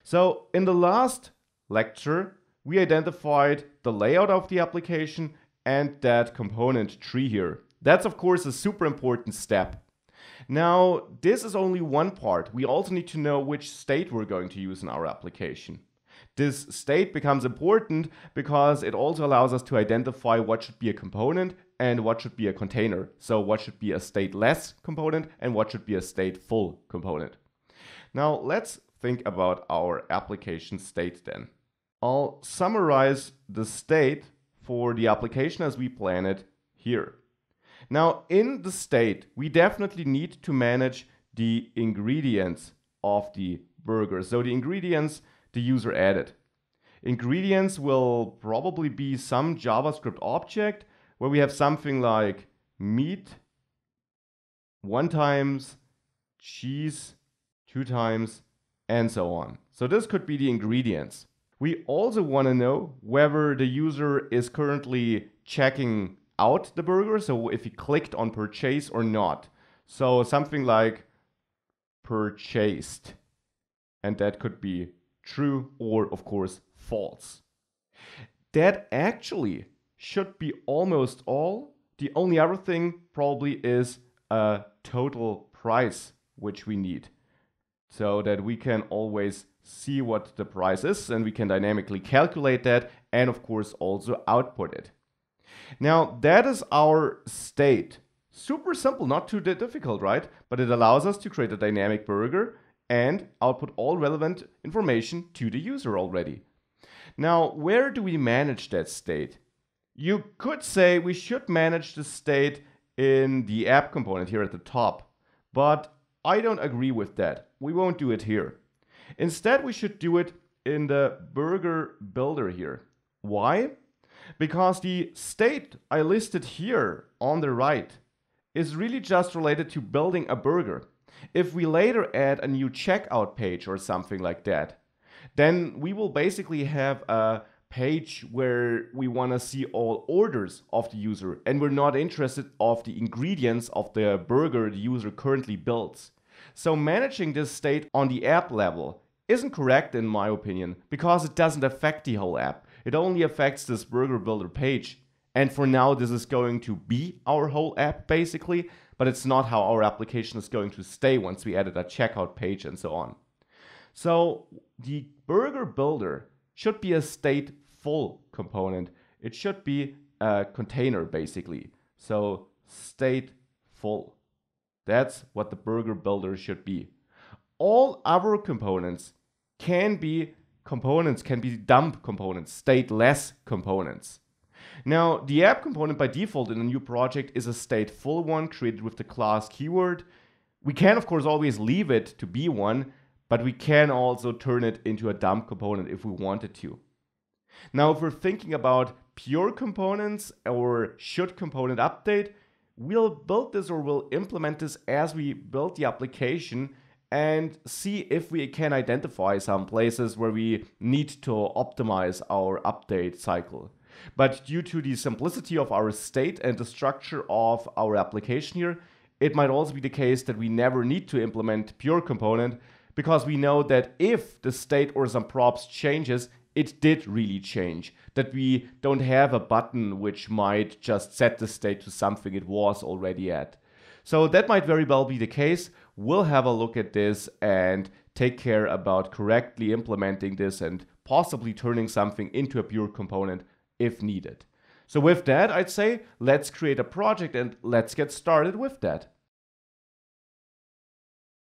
So in the last lecture, we identified the layout of the application and that component tree here. That's of course a super important step. Now, this is only one part. We also need to know which state we're going to use in our application. This state becomes important because it also allows us to identify what should be a component and what should be a container. So what should be a stateless component and what should be a stateful component. Now let's think about our application state then. I'll summarize the state for the application as we plan it here. Now in the state, we definitely need to manage the ingredients of the burger. So the ingredients the user added. Ingredients will probably be some JavaScript object where we have something like meat 1 times, cheese 2 times, and so on. So this could be the ingredients. We also want to know whether the user is currently checking out the burger, so if he clicked on purchase or not. So something like purchased, and that could be true or of course false. That actually should be almost all. The only other thing probably is a total price which we need, so that we can always see what the price is and we can dynamically calculate that and of course also output it. Now that is our state. Super simple, not too difficult, right? But it allows us to create a dynamic burger and output all relevant information to the user already. Now, where do we manage that state? You could say we should manage the state in the app component here at the top, but I don't agree with that. We won't do it here. Instead, we should do it in the burger builder here. Why? Because the state I listed here on the right is really just related to building a burger. If we later add a new checkout page or something like that, then we will basically have a page where we want to see all orders of the user and we're not interested of the ingredients of the burger the user currently builds. So managing this state on the app level isn't correct in my opinion because it doesn't affect the whole app. It only affects this burger builder page. And for now, this is going to be our whole app basically, but it's not how our application is going to stay once we added a checkout page and so on. So the burger builder should be a stateful component. It should be a container basically. So stateful. That's what the burger builder should be. All other components can be dump components, stateless components. Now, the app component by default in a new project is a stateful one created with the class keyword. We can, of course, always leave it to be one, but we can also turn it into a dump component if we wanted to. Now, if we're thinking about pure components or should component update, we'll build this or we'll implement this as we build the application and see if we can identify some places where we need to optimize our update cycle. But due to the simplicity of our state and the structure of our application here, it might also be the case that we never need to implement pure component because we know that if the state or some props changes, it did really change. That we don't have a button which might just set the state to something it was already at. So that might very well be the case. We'll have a look at this and take care about correctly implementing this and possibly turning something into a pure component if needed. So with that, I'd say let's create a project and let's get started with that.